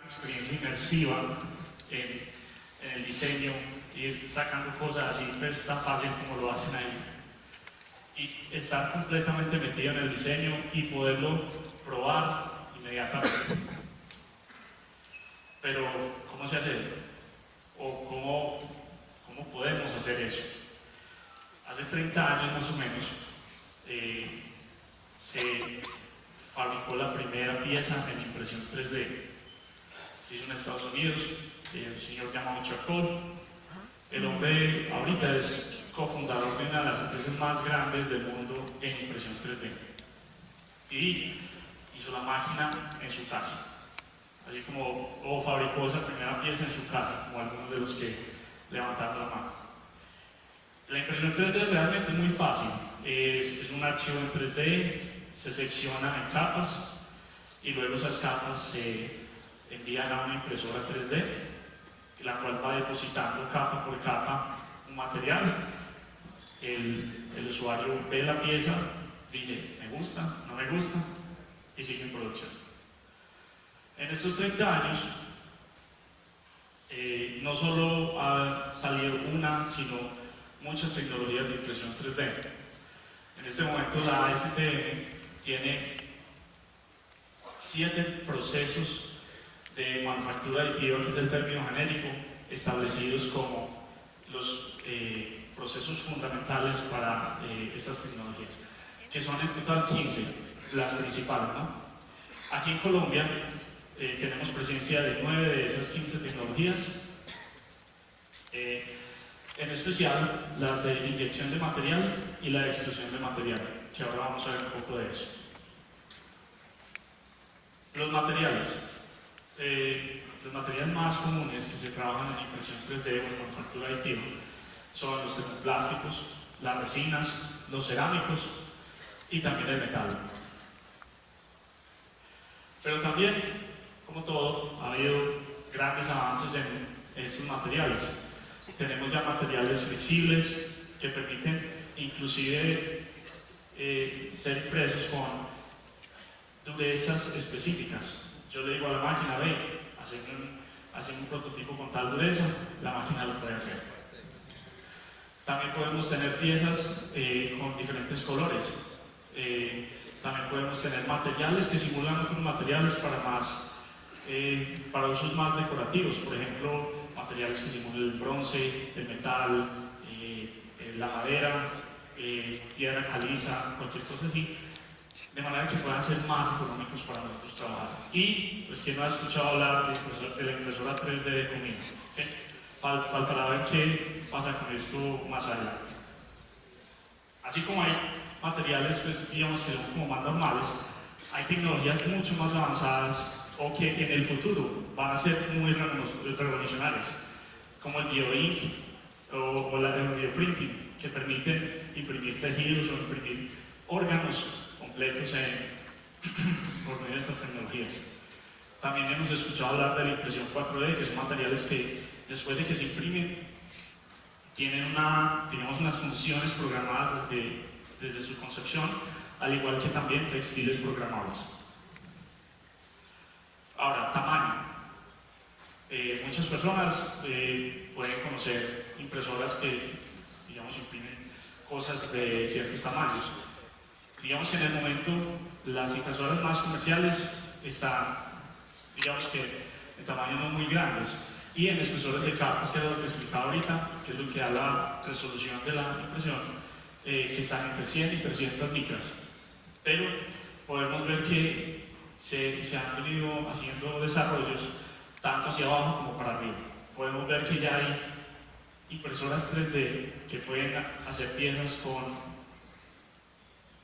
experiencia inmersiva en el diseño, ir sacando cosas así, pues tan fácil como lo hacen ahí. Y estar completamente metido en el diseño y poderlo probar inmediatamente. Pero, ¿cómo se hace? ¿O cómo podemos hacer eso? Hace 30 años más o menos se fabricó la primera pieza en impresión 3D. Se hizo en Estados Unidos, un señor llamado Charcot. El hombre ahorita es cofundador de una de las empresas más grandes del mundo en impresión 3D. Y hizo la máquina en su casa. Así como fabricó esa primera pieza en su casa, como algunos de los que levantaron la mano. La impresión 3D realmente es muy fácil. Es un archivo en 3D, se secciona en capas y luego esas capas se envían a una impresora 3D, la cual va depositando capa por capa un material. El usuario ve la pieza, dice me gusta, no me gusta y sigue en producción. En estos 30 años no solo ha salido una, sino muchas tecnologías de impresión 3D. En este momento la ASTM tiene 7 procesos de manufactura aditiva, que es el término genérico, establecidos como los procesos fundamentales para estas tecnologías, que son en total 15, las principales, ¿no? Aquí en Colombia tenemos presencia de 9 de esas 15 tecnologías, en especial las de inyección de material y la extrusión de material, que ahora vamos a ver un poco de eso. Los materiales más comunes que se trabajan en impresión 3D o en manufactura aditiva son los termoplásticos, las resinas, los cerámicos y también el metal. Pero también, como todo, ha habido grandes avances en estos materiales. Tenemos ya materiales flexibles que permiten inclusive ser impresos con durezas específicas. Yo le digo a la máquina, ve, hacer un prototipo con tal dureza, la máquina lo puede hacer. También podemos tener piezas con diferentes colores. También podemos tener materiales que simulan otros materiales para usos más decorativos, por ejemplo, materiales que simulan el bronce, el metal, la madera, piedra caliza, cualquier cosa así, de manera que puedan ser más económicos para nosotros trabajar. Y, pues, ¿quién no ha escuchado hablar de la impresora 3D de Comino? ¿Sí? Faltará ver qué pasa con esto más adelante. Así como hay materiales, pues, digamos que son como más normales, hay tecnologías mucho más avanzadas o que en el futuro van a ser muy revolucionarias, como el bioink o el bioprinting, que permiten imprimir tejidos o imprimir órganos completos por medio de estas tecnologías. También hemos escuchado hablar de la impresión 4D, que son materiales que después de que se imprimen tienen unas funciones programadas desde su concepción, al igual que también textiles programables. Ahora, tamaño. Muchas personas pueden conocer impresoras que, digamos, imprimen cosas de ciertos tamaños. Digamos que en el momento las impresoras más comerciales están, digamos que en tamaños no muy grandes, y en espesores de capas, que es lo que explicaba ahorita, que es lo que da la resolución de la impresión, que están entre 100 y 300 micras. Pero podemos ver que se han venido haciendo desarrollos tanto hacia abajo como para arriba. Podemos ver que ya hay impresoras 3D que pueden hacer piezas con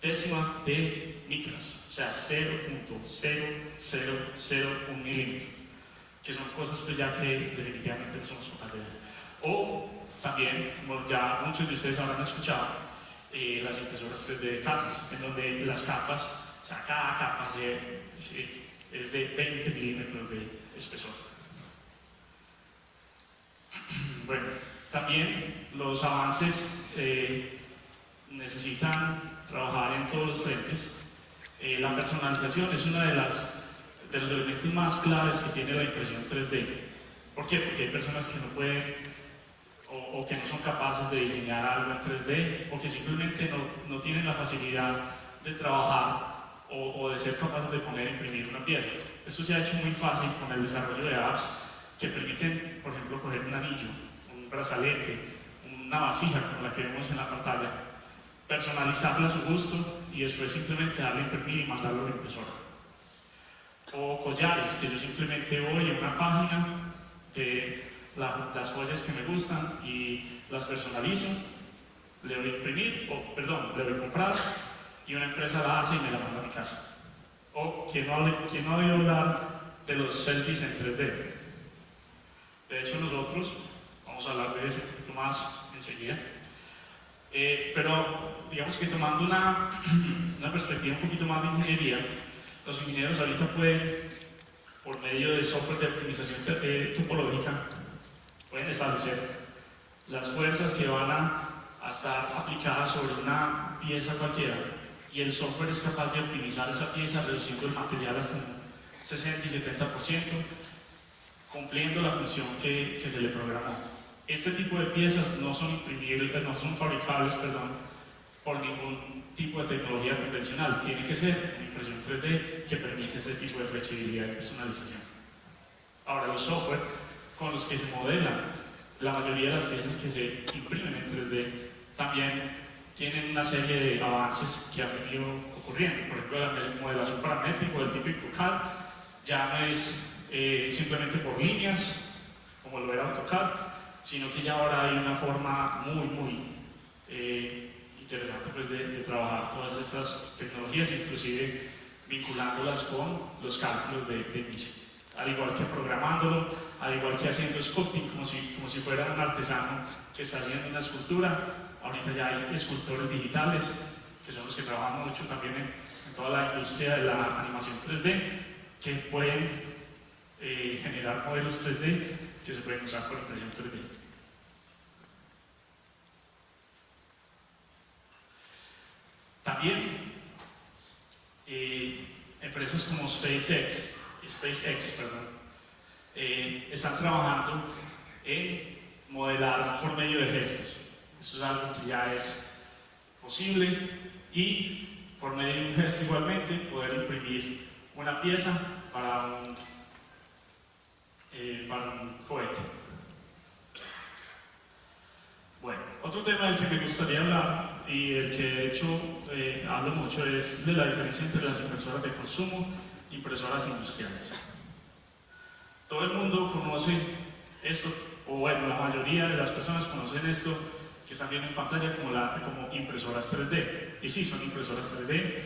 décimas de micras, o sea, 0.0001 milímetro, que son cosas pues ya que definitivamente no somos capaces de ver. O también, como ya muchos de ustedes habrán escuchado, las impresoras 3D de casas, en donde las capas, o sea, cada capa es de 20 milímetros de espesor. Bueno, también los avances necesitan trabajar en todos los frentes. La personalización es una de de los elementos más claves que tiene la impresión 3D. ¿Por qué? Porque hay personas que no pueden o que no son capaces de diseñar algo en 3D o que simplemente no tienen la facilidad de trabajar o de ser capaces de poner e imprimir una pieza. Esto se ha hecho muy fácil con el desarrollo de apps que permiten, por ejemplo, coger un anillo, un brazalete, una vasija como la que vemos en la pantalla, personalizarla a su gusto y después simplemente darle a imprimir y mandarlo a la impresora. O collares, que yo simplemente voy a una página de las joyas que me gustan y las personalizo, le doy a imprimir, le doy a comprar y una empresa la hace y me la manda a mi casa. O que no ha oído hablar de los selfies en 3D. De hecho, nosotros vamos a hablar de eso un poquito más enseguida. Pero digamos que tomando una perspectiva un poquito más de ingeniería, los ingenieros ahorita pueden, por medio de software de optimización topológica, pueden establecer las fuerzas que van a estar aplicadas sobre una pieza cualquiera, y el software es capaz de optimizar esa pieza reduciendo el material hasta un 60 y 70%, cumpliendo la función que se le programó. Este tipo de piezas no son fabricables por ningún tipo de tecnología convencional. Tiene que ser una impresión 3D que permite ese tipo de flexibilidad y personalización. Ahora, los software con los que se modelan la mayoría de las piezas que se imprimen en 3D también tienen una serie de avances que han venido ocurriendo. Por ejemplo, la modelación paramétrica, el típico CAD, ya no es simplemente por líneas, como lo era AutoCAD, sino que ya ahora hay una forma muy interesante pues, de trabajar todas estas tecnologías, inclusive vinculándolas con los cálculos de inicio. Al igual que programándolo, al igual que haciendo sculpting, como si fuera un artesano que está haciendo una escultura. Ahorita ya hay escultores digitales, que son los que trabajan mucho también en toda la industria de la animación 3D, que pueden generar modelos 3D que se pueden usar por impresión 3D. También empresas como SpaceX están trabajando en modelar por medio de gestos. Eso es algo que ya es posible y por medio de un gesto igualmente poder imprimir una pieza para un cohete. Bueno, otro tema del que me gustaría hablar y del que de hecho hablo mucho es de la diferencia entre las impresoras de consumo e impresoras industriales. Todo el mundo conoce esto, o bueno, la mayoría de las personas conocen esto que están viendo en pantalla como impresoras 3D. Y sí, son impresoras 3D,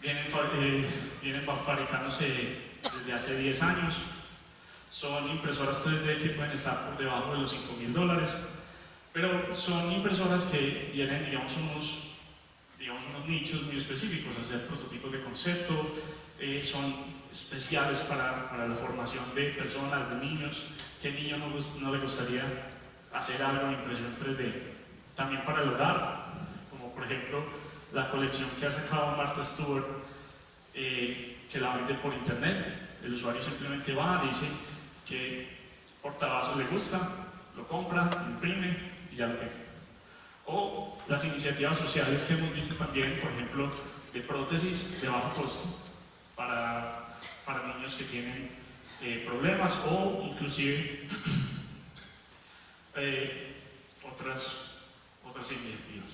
vienen fabricándose desde hace 10 años. Son impresoras 3D que pueden estar por debajo de los $5.000, pero son impresoras que tienen, digamos, unos nichos muy específicos, hacer prototipos de concepto, son especiales para la formación de personas, de niños. ¿Qué niño no le gustaría hacer algo en impresión 3D? También para el hogar, como por ejemplo la colección que ha sacado Martha Stewart, que la vende por internet. El usuario simplemente va, dice que portavasos le gusta, lo compra, lo imprime y ya lo tiene. O las iniciativas sociales que hemos visto también, por ejemplo, de prótesis de bajo costo para niños que tienen problemas o inclusive otras iniciativas.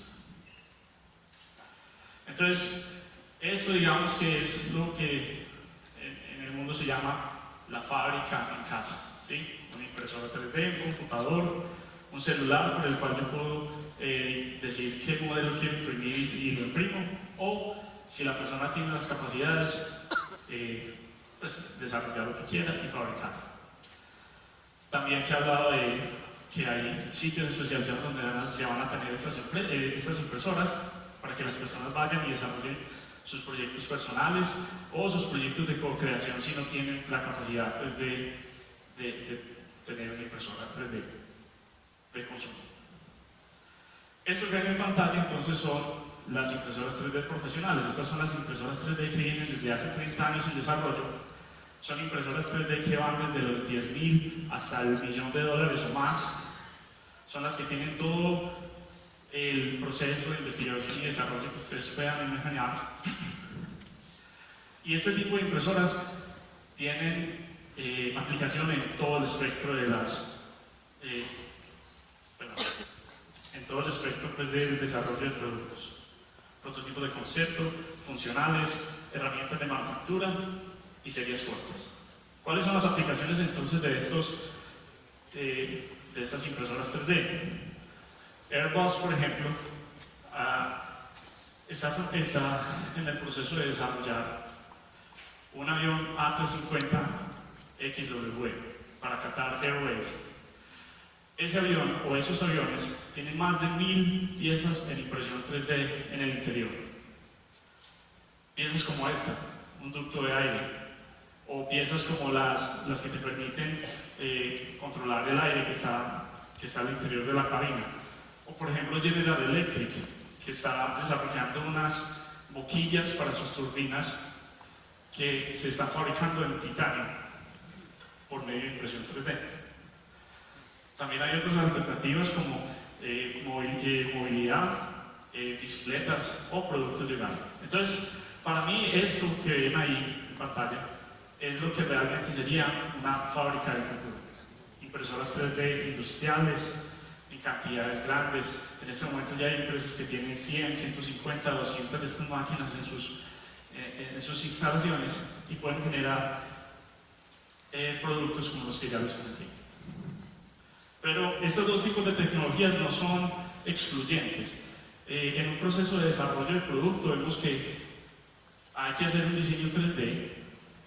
Entonces, esto digamos que es lo que en el mundo se llama la fábrica en casa, ¿sí? Una impresora 3D, un computador, un celular por el cual yo puedo decir qué modelo quiero imprimir y lo imprimo, o si la persona tiene las capacidades, pues desarrollar lo que quiera y fabricar. También se ha hablado de que hay sitios especializados donde se van a tener estas impresoras para que las personas vayan y desarrollen sus proyectos personales o sus proyectos de co-creación si no tienen la capacidad pues, de tener una impresora 3D de consumo. Esto que hay en pantalla entonces son las impresoras 3D profesionales. Estas son las impresoras 3D que vienen desde hace 30 años en desarrollo, Son impresoras 3D que van desde los 10.000 hasta el $1.000.000 o más. Son las que tienen todo el proceso de investigación y desarrollo que ustedes puedan imaginar. Y este tipo de impresoras tienen aplicación en todo el espectro de en todo el espectro pues, del desarrollo de productos. Prototipos de concepto, funcionales, herramientas de manufactura y series cortas. ¿Cuáles son las aplicaciones entonces de estas impresoras 3D? Airbus, por ejemplo, está en el proceso de desarrollar un avión A350XW para Qatar Airways. Ese avión o esos aviones tienen más de 1.000 piezas en impresión 3D en el interior. Piezas como esta, un ducto de aire, o piezas como las que te permiten controlar el aire que está al interior de la cabina. O por ejemplo General Electric, que está desarrollando unas boquillas para sus turbinas que se están fabricando en titanio por medio de impresión 3D. También hay otras alternativas como movilidad, bicicletas o productos de hogar. Entonces, para mí esto que ven ahí en pantalla es lo que realmente sería una fábrica del futuro. Impresoras 3D industriales en cantidades grandes. En este momento ya hay empresas que tienen 100, 150, 200 de estas máquinas en sus instalaciones y pueden generar productos como los que ya les comenté. Pero estos dos tipos de tecnologías no son excluyentes. En un proceso de desarrollo de producto vemos que hay que hacer un diseño 3D.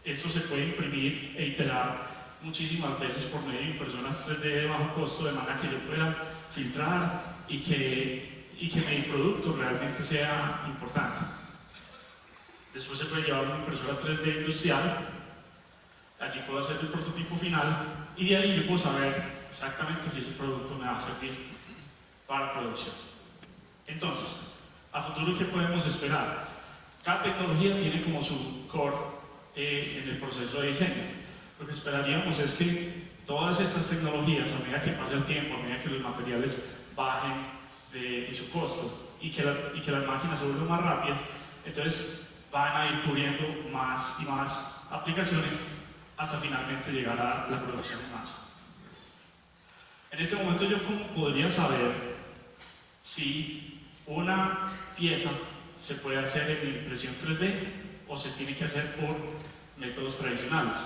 Esto se puede imprimir e iterar muchísimas veces por medio de impresoras 3D de bajo costo, de manera que yo pueda filtrar y que mi producto realmente sea importante. Después se puede llevar una impresora 3D industrial, allí puedo hacer el prototipo final y de ahí yo puedo saber exactamente si ese producto me va a servir para producción. Entonces, a futuro, ¿qué podemos esperar? Cada tecnología tiene como su core en el proceso de diseño. Lo que esperaríamos es que todas estas tecnologías, a medida que pase el tiempo, a medida que los materiales bajen de su costo y que las máquinas se vuelvan más rápidas, entonces van a ir cubriendo más y más aplicaciones hasta finalmente llegar a la producción en masa. En este momento, ¿yo cómo podría saber si una pieza se puede hacer en impresión 3D o se tiene que hacer por métodos tradicionales,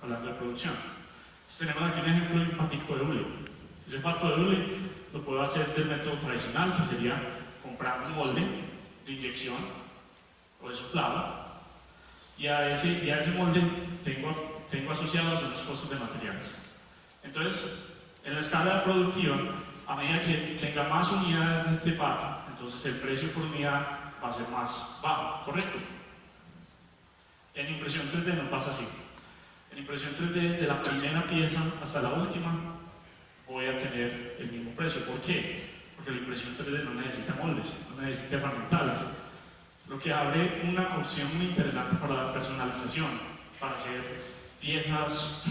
hablando de producción? Entonces, tenemos aquí un ejemplo de un patico de hule. Ese pato de hule lo puedo hacer del método tradicional, que sería comprar un molde de inyección o de soplado, y a ese molde tengo asociados unos costos de materiales. Entonces, en la escala productiva, a medida que tenga más unidades de este pato, entonces el precio por unidad va a ser más bajo, ¿correcto? En impresión 3D no pasa así. En impresión 3D, desde la primera pieza hasta la última, voy a tener el mismo precio. ¿Por qué? Porque la impresión 3D no necesita moldes, no necesita herramientales. Lo que abre una opción muy interesante para la personalización, para hacer piezas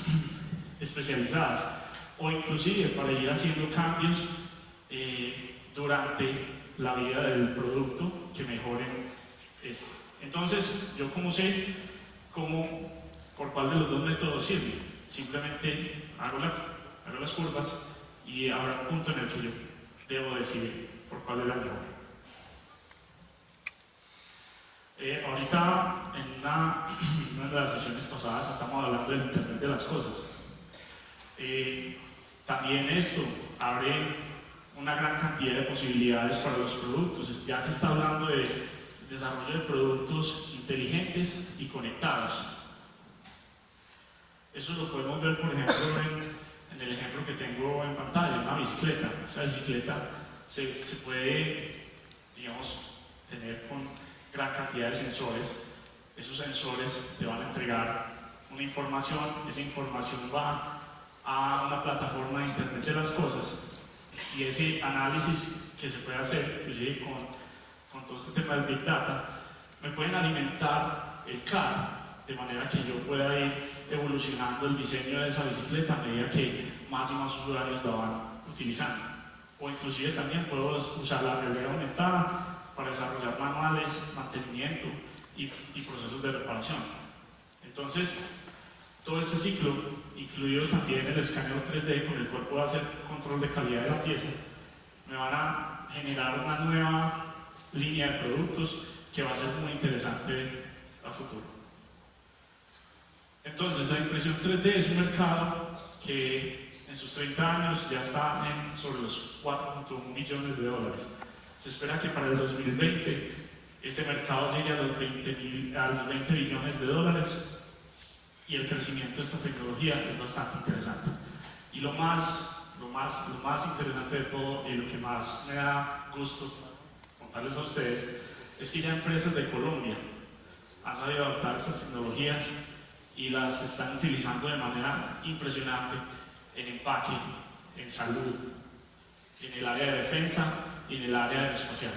especializadas, o inclusive para ir haciendo cambios durante la vida del producto que mejoren esto. Entonces, ¿yo cómo sé por cuál de los dos métodos sirve? Simplemente hago las curvas y habrá un punto en el que yo debo decidir por cuál es la mejor. Ahorita, en una de las sesiones pasadas, estamos hablando del Internet de las cosas. También esto abre una gran cantidad de posibilidades para los productos. Ya se está hablando de desarrollo de productos inteligentes y conectados. Eso lo podemos ver, por ejemplo, en el ejemplo que tengo en pantalla, una bicicleta. Esa bicicleta se puede, digamos, tener con gran cantidad de sensores. Esos sensores te van a entregar una información, esa información va a una plataforma de Internet de las cosas y ese análisis que se puede hacer con todo este tema del Big Data me pueden alimentar el CAD. de manera que yo pueda ir evolucionando el diseño de esa bicicleta a medida que más y más usuarios la van utilizando. O inclusive también puedo usar la realidad aumentada para desarrollar manuales, mantenimiento y procesos de reparación. Entonces, todo este ciclo, incluido también el escaneo 3D con el cual puedo hacer control de calidad de la pieza, me van a generar una nueva línea de productos que va a ser muy interesante a futuro. Entonces, la impresión 3D es un mercado que en sus 30 años ya está sobre los 4.1 billones de dólares. Se espera que para el 2020 este mercado llegue a los 20 billones de dólares y el crecimiento de esta tecnología es bastante interesante. Y lo más interesante de todo y lo que más me da gusto contarles a ustedes es que ya empresas de Colombia han sabido adoptar estas tecnologías y las están utilizando de manera impresionante en empaque, en salud, en el área de defensa y en el área aeroespacial.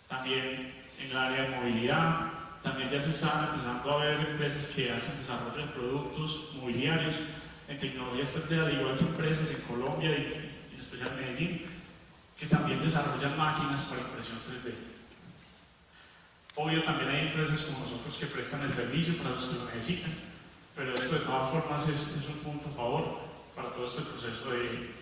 También en el área de movilidad, también ya se están empezando a ver empresas que hacen desarrollo de productos mobiliarios en tecnologías 3D, al igual que empresas en Colombia y en especial Medellín, que también desarrollan máquinas para impresión 3D. Obvio, también hay empresas como nosotros que prestan el servicio para los que lo necesitan, pero esto de todas formas es un punto a favor para todo este proceso de